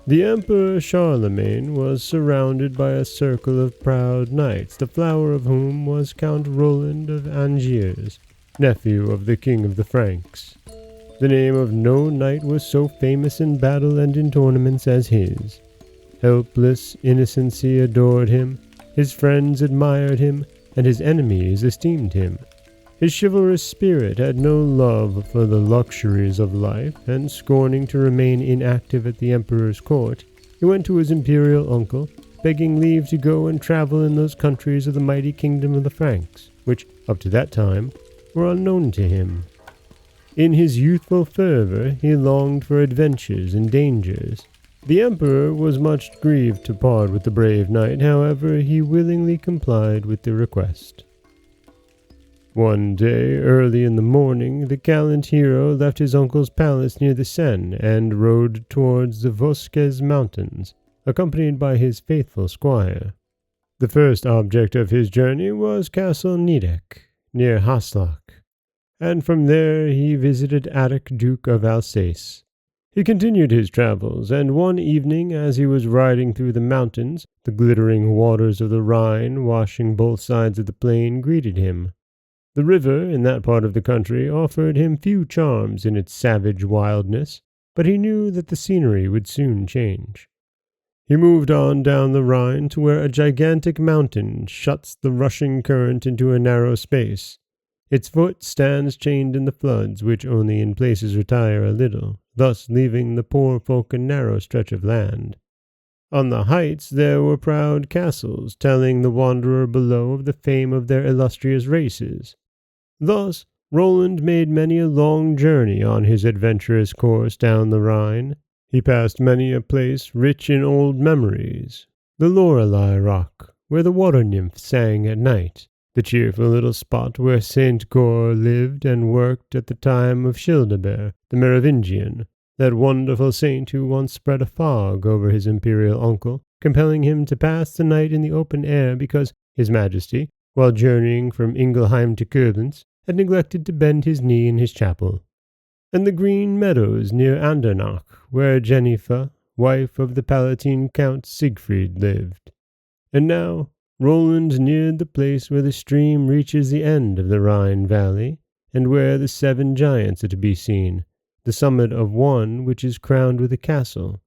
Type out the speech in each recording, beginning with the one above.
The Emperor Charlemagne was surrounded by a circle of proud knights, the flower of whom was Count Roland of Angiers, nephew of the King of the Franks. The name of no knight was so famous in battle and in tournaments as his. Helpless innocency adored him, his friends admired him, and his enemies esteemed him. His chivalrous spirit had no love for the luxuries of life, and scorning to remain inactive at the emperor's court, he went to his imperial uncle, begging leave to go and travel in those countries of the mighty kingdom of the Franks, which, up to that time, were unknown to him. In his youthful fervor he longed for adventures and dangers. The emperor was much grieved to part with the brave knight, however he willingly complied with the request. One day, early in the morning, the gallant hero left his uncle's palace near the Seine and rode towards the Vosges mountains, accompanied by his faithful squire. The first object of his journey was Castle Niedek, near Haslach, and from there he visited Attic, Duke of Alsace. He continued his travels, and one evening, as he was riding through the mountains, the glittering waters of the Rhine, washing both sides of the plain, greeted him. The river in that part of the country offered him few charms in its savage wildness, but he knew that the scenery would soon change. He moved on down the Rhine to where a gigantic mountain shuts the rushing current into a narrow space. Its foot stands chained in the floods, which only in places retire a little, thus leaving the poor folk a narrow stretch of land. On the heights there were proud castles, telling the wanderer below of the fame of their illustrious races. Thus Roland made many a long journey on his adventurous course down the Rhine. He passed many a place rich in old memories, the Lorelei Rock, where the water nymphs sang at night, the cheerful little spot where Saint Goar lived and worked at the time of Childebert, the Merovingian, that wonderful saint who once spread a fog over his imperial uncle, compelling him to pass the night in the open air because His Majesty, while journeying from Ingelheim to Koblenz, had neglected to bend his knee in his chapel. And the green meadows near Andernach, where Jennifer, wife of the Palatine Count Siegfried, lived. And now Roland neared the place where the stream reaches the end of the Rhine valley, and where the 7 giants are to be seen, the summit of one which is crowned with a castle.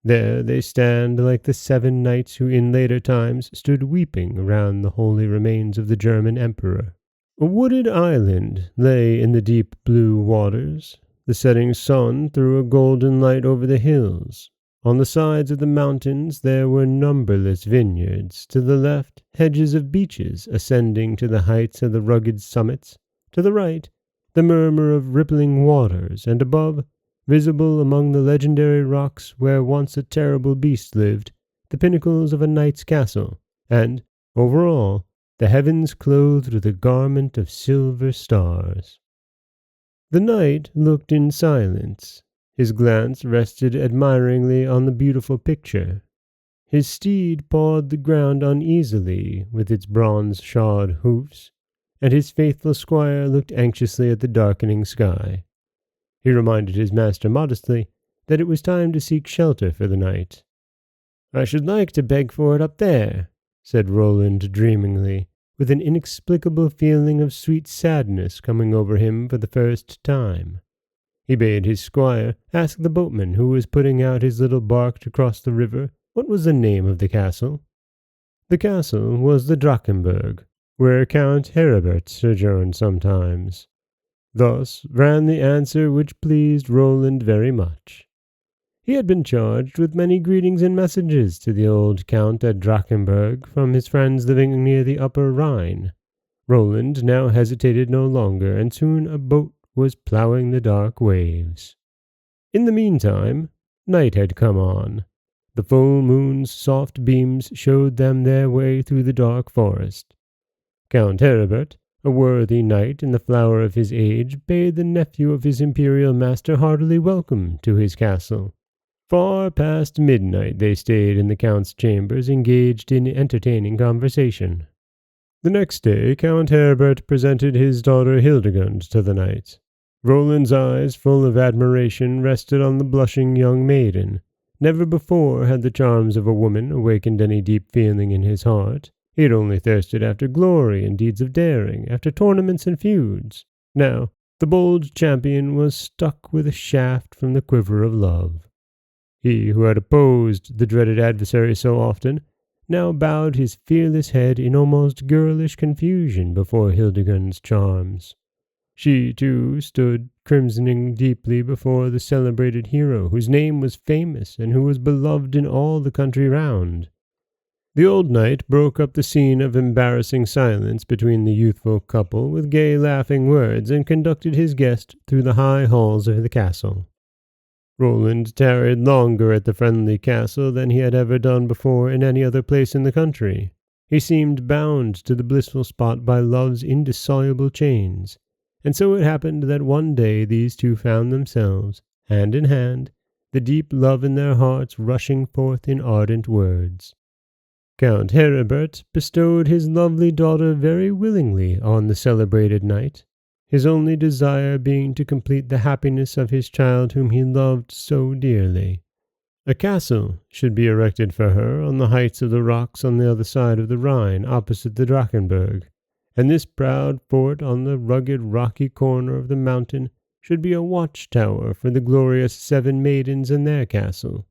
There they stand like the 7 knights who in later times stood weeping around the holy remains of the German emperor. A wooded island lay in the deep blue waters. The setting sun threw a golden light over the hills. On the sides of the mountains there were numberless vineyards. To the left, hedges of beeches ascending to the heights of the rugged summits. To the right, the murmur of rippling waters, and above, visible among the legendary rocks where once a terrible beast lived, the pinnacles of a knight's castle, and, over all, the heavens clothed with a garment of silver stars. The knight looked in silence. His glance rested admiringly on the beautiful picture. His steed pawed the ground uneasily with its bronze-shod hoofs, and his faithful squire looked anxiously at the darkening sky. He reminded his master modestly that it was time to seek shelter for the night. "I should like to beg for it up there," said Roland dreamingly, with an inexplicable feeling of sweet sadness coming over him for the first time. He bade his squire ask the boatman who was putting out his little bark to cross the river what was the name of the castle. The castle was the Drachenberg, where Count Heribert sojourned sometimes. Thus ran the answer which pleased Roland very much. He had been charged with many greetings and messages to the old Count at Drachenberg from his friends living near the upper Rhine. Roland now hesitated no longer, and soon a boat was ploughing the dark waves. In the meantime, night had come on. The full moon's soft beams showed them their way through the dark forest. Count Heribert, a worthy knight in the flower of his age, bade the nephew of his imperial master heartily welcome to his castle. Far past midnight they stayed in the count's chambers, engaged in entertaining conversation. The next day Count Heribert presented his daughter Hildegund to the knight. Roland's eyes, full of admiration, rested on the blushing young maiden. Never before had the charms of a woman awakened any deep feeling in his heart. He had only thirsted after glory and deeds of daring, after tournaments and feuds. Now, the bold champion was stuck with a shaft from the quiver of love. He who had opposed the dreaded adversary so often, now bowed his fearless head in almost girlish confusion before Hildegund's charms. She, too, stood crimsoning deeply before the celebrated hero, whose name was famous and who was beloved in all the country round. The old knight broke up the scene of embarrassing silence between the youthful couple with gay laughing words, and conducted his guest through the high halls of the castle. Roland tarried longer at the friendly castle than he had ever done before in any other place in the country. He seemed bound to the blissful spot by love's indissoluble chains, and so it happened that one day these two found themselves, hand in hand, the deep love in their hearts rushing forth in ardent words. Count Heribert bestowed his lovely daughter very willingly on the celebrated knight, his only desire being to complete the happiness of his child whom he loved so dearly. A castle should be erected for her on the heights of the rocks on the other side of the Rhine, opposite the Drachenberg, and this proud fort on the rugged rocky corner of the mountain should be a watchtower for the glorious 7 maidens and their castle.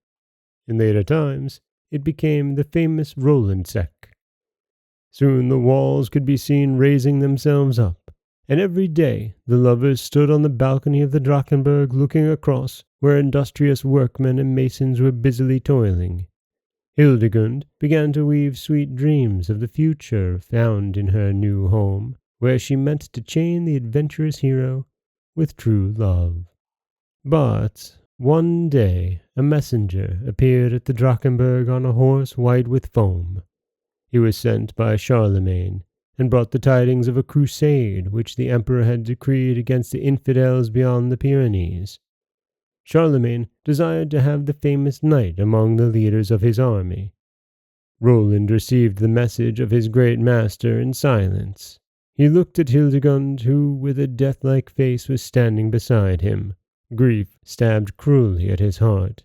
In later times, it became the famous Roland Sec. Soon the walls could be seen raising themselves up, and every day the lovers stood on the balcony of the Drachenberg looking across where industrious workmen and masons were busily toiling. Hildegund began to weave sweet dreams of the future found in her new home, where she meant to chain the adventurous hero with true love. But one day a messenger appeared at the Drachenberg on a horse white with foam. He was sent by Charlemagne, and brought the tidings of a crusade which the emperor had decreed against the infidels beyond the Pyrenees. Charlemagne desired to have the famous knight among the leaders of his army. Roland received the message of his great master in silence. He looked at Hildegund, who with a death-like face was standing beside him. Grief stabbed cruelly at his heart.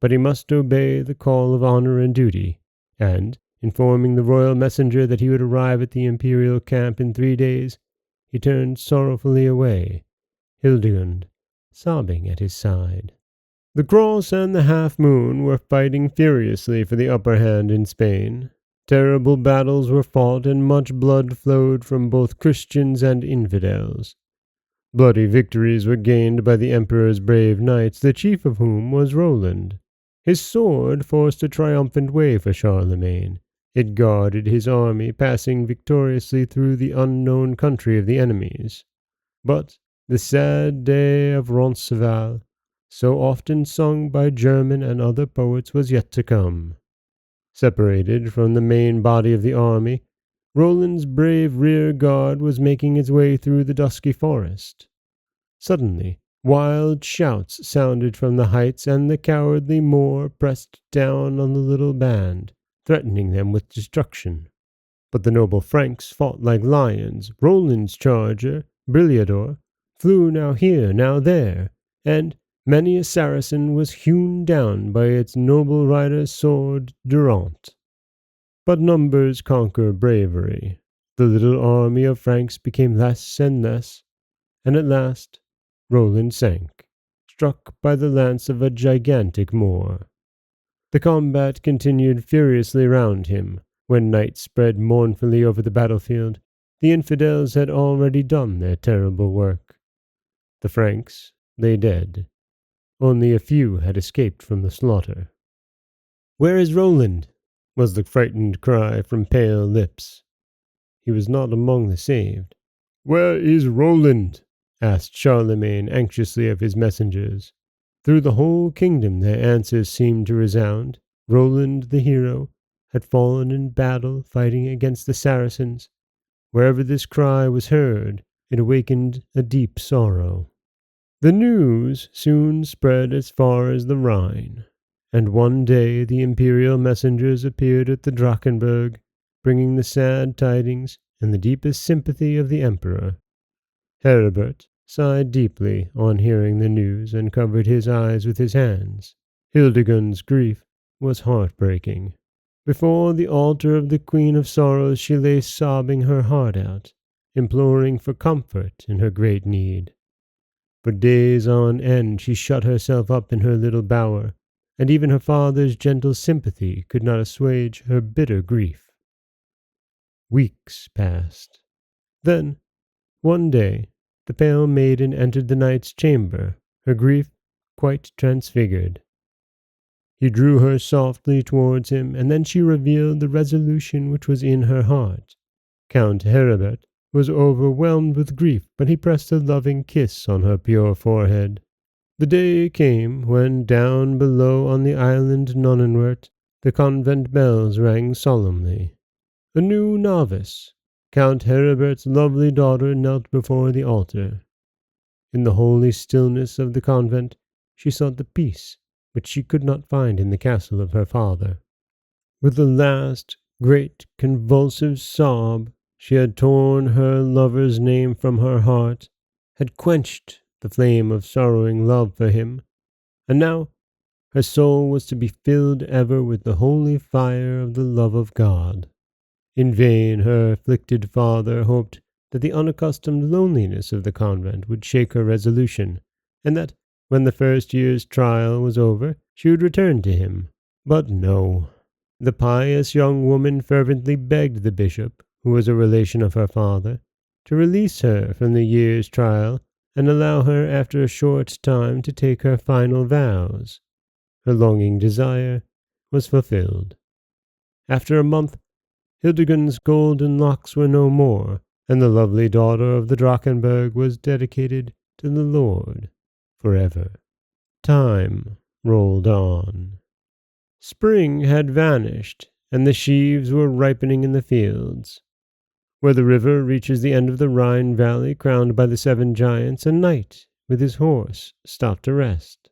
But he must obey the call of honor and duty, and, informing the royal messenger that he would arrive at the imperial camp in 3 days, he turned sorrowfully away, Hildegund sobbing at his side. The Cross and the Half Moon were fighting furiously for the upper hand in Spain. Terrible battles were fought, and much blood flowed from both Christians and infidels. Bloody victories were gained by the emperor's brave knights, the chief of whom was Roland. His sword forced a triumphant way for Charlemagne. It guarded his army, passing victoriously through the unknown country of the enemies. But the sad day of Roncesvalles, so often sung by German and other poets, was yet to come. Separated from the main body of the army, Roland's brave rear guard was making its way through the dusky forest. Suddenly, wild shouts sounded from the heights, and the cowardly Moor pressed down on the little band, threatening them with destruction. But the noble Franks fought like lions. Roland's charger, Brillador, flew now here, now there, and many a Saracen was hewn down by its noble rider's sword, Durant. But numbers conquer bravery. The little army of Franks became less and less, and at last Roland sank, struck by the lance of a gigantic Moor. The combat continued furiously round him. When night spread mournfully over the battlefield, the infidels had already done their terrible work. The Franks lay dead. Only a few had escaped from the slaughter. "Where is Roland?" was the frightened cry from pale lips. He was not among the saved. "Where is Roland?" asked Charlemagne anxiously of his messengers. Through the whole kingdom their answers seemed to resound. Roland the hero had fallen in battle fighting against the Saracens. Wherever this cry was heard, it awakened a deep sorrow. The news soon spread as far as the Rhine, and one day the imperial messengers appeared at the Drachenberg, bringing the sad tidings and the deepest sympathy of the emperor. Heribert sighed deeply on hearing the news and covered his eyes with his hands. Hildegund's grief was heartbreaking. Before the altar of the Queen of Sorrows she lay sobbing her heart out, imploring for comfort in her great need. For days on end she shut herself up in her little bower, and even her father's gentle sympathy could not assuage her bitter grief. Weeks passed. Then, one day, the pale maiden entered the knight's chamber, her grief quite transfigured. He drew her softly towards him, and then she revealed the resolution which was in her heart. Count Heribert was overwhelmed with grief, but he pressed a loving kiss on her pure forehead. The day came when, down below on the island Nonnenwert, the convent bells rang solemnly. A new novice, Count Heribert's lovely daughter, knelt before the altar. In the holy stillness of the convent, she sought the peace which she could not find in the castle of her father. With a last great convulsive sob, she had torn her lover's name from her heart, had quenched the flame of sorrowing love for him, and now her soul was to be filled ever with the holy fire of the love of God. In vain her afflicted father hoped that the unaccustomed loneliness of the convent would shake her resolution, and that, when the first year's trial was over, she would return to him. But no. The pious young woman fervently begged the bishop, who was a relation of her father, to release her from the year's trial and allow her after a short time to take her final vows. Her longing desire was fulfilled. After a month, Hildegund's golden locks were no more, and the lovely daughter of the Drakenberg was dedicated to the Lord forever. Time rolled on. Spring had vanished, and the sheaves were ripening in the fields. Where the river reaches the end of the Rhine valley crowned by the 7 giants, a knight with his horse stopped to rest.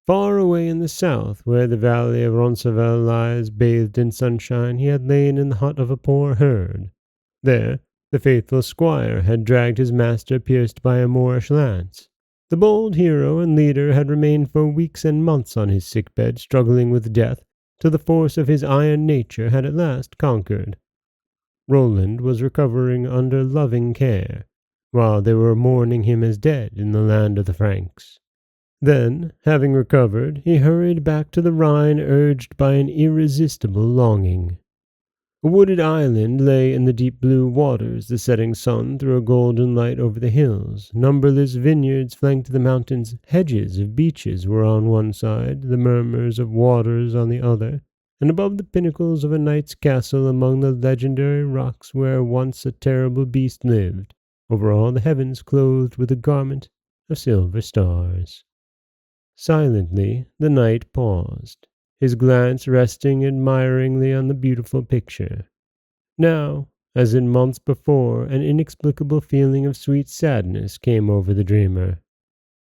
Far away in the south, where the valley of Roncesvalles lies bathed in sunshine, he had lain in the hut of a poor herd. There the faithful squire had dragged his master pierced by a Moorish lance. The bold hero and leader had remained for weeks and months on his sick bed, struggling with death, till the force of his iron nature had at last conquered. Roland was recovering under loving care, while they were mourning him as dead in the land of the Franks. Then, having recovered, he hurried back to the Rhine, urged by an irresistible longing. A wooded island lay in the deep blue waters, the setting sun threw a golden light over the hills. Numberless vineyards flanked the mountains, hedges of beeches were on one side, the murmurs of waters on the other, and above the pinnacles of a knight's castle among the legendary rocks where once a terrible beast lived, over all the heavens clothed with a garment of silver stars. Silently the knight paused, his glance resting admiringly on the beautiful picture. Now, as in months before, an inexplicable feeling of sweet sadness came over the dreamer.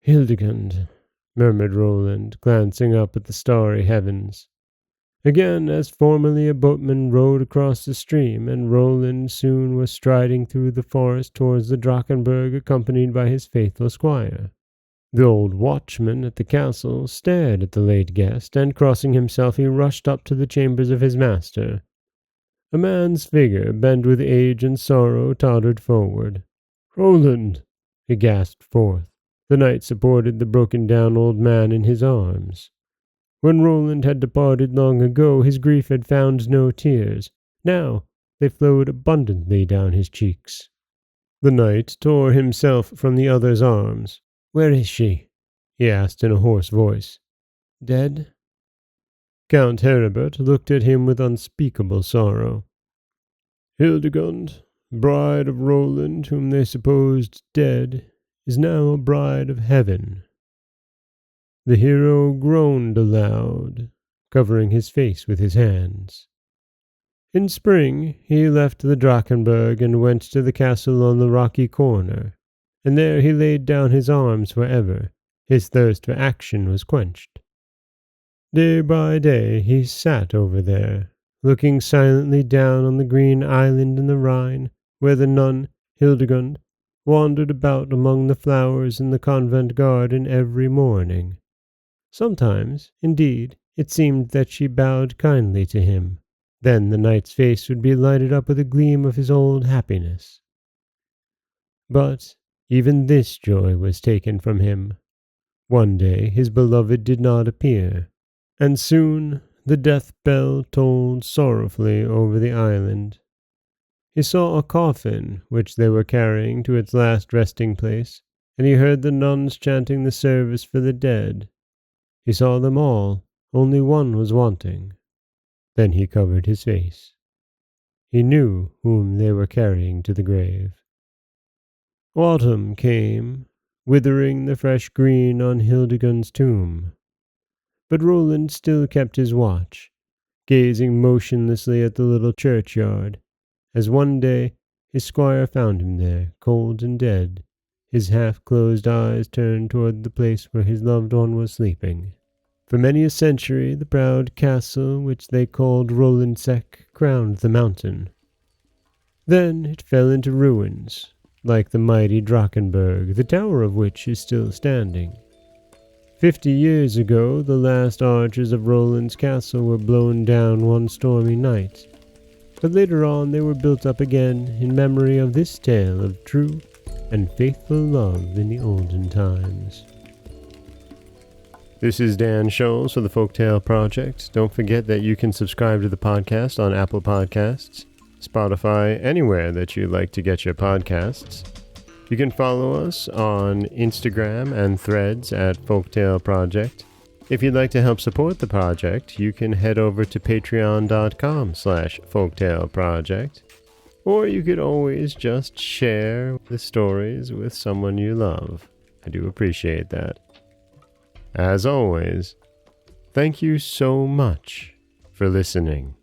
"Hildegund," murmured Roland, glancing up at the starry heavens. Again, as formerly, a boatman rowed across the stream, and Roland soon was striding through the forest towards the Drakenberg, accompanied by his faithful squire. The old watchman at the castle stared at the late guest, and crossing himself he rushed up to the chambers of his master. A man's figure, bent with age and sorrow, tottered forward. "Roland!" he gasped forth. The knight supported the broken-down old man in his arms. When Roland had departed long ago, his grief had found no tears. Now they flowed abundantly down his cheeks. The knight tore himself from the other's arms. "Where is she?" he asked in a hoarse voice. "Dead?" Count Heribert looked at him with unspeakable sorrow. "Hildegund, bride of Roland, whom they supposed dead, is now a bride of heaven." The hero groaned aloud, covering his face with his hands. In spring he left the Drakenberg and went to the castle on the rocky corner, and there he laid down his arms for ever. His thirst for action was quenched. Day by day he sat over there, looking silently down on the green island in the Rhine, where the nun, Hildegund, wandered about among the flowers in the convent garden every morning. Sometimes, indeed, it seemed that she bowed kindly to him. Then the knight's face would be lighted up with a gleam of his old happiness. But even this joy was taken from him. One day his beloved did not appear, and soon the death bell tolled sorrowfully over the island. He saw a coffin which they were carrying to its last resting place, and he heard the nuns chanting the service for the dead. He saw them all, only one was wanting. Then he covered his face. He knew whom they were carrying to the grave. Autumn came, withering the fresh green on Hildegund's tomb. But Roland still kept his watch, gazing motionlessly at the little churchyard, as one day his squire found him there, cold and dead, his half-closed eyes turned toward the place where his loved one was sleeping. For many a century the proud castle which they called Roland-sec crowned the mountain. Then it fell into ruins, like the mighty Drakkenberg, the tower of which is still standing. 50 years ago the last arches of Roland's castle were blown down one stormy night, but later on they were built up again in memory of this tale of true and faithful love in the olden times. This is Dan Scholes for the Folktale Project. Don't forget that you can subscribe to the podcast on Apple Podcasts, Spotify, anywhere that you like to get your podcasts. You can follow us on Instagram and Threads at Folktale Project. If you'd like to help support the project, you can head over to patreon.com/folktaleproject. Or you could always just share the stories with someone you love. I do appreciate that. As always, thank you so much for listening.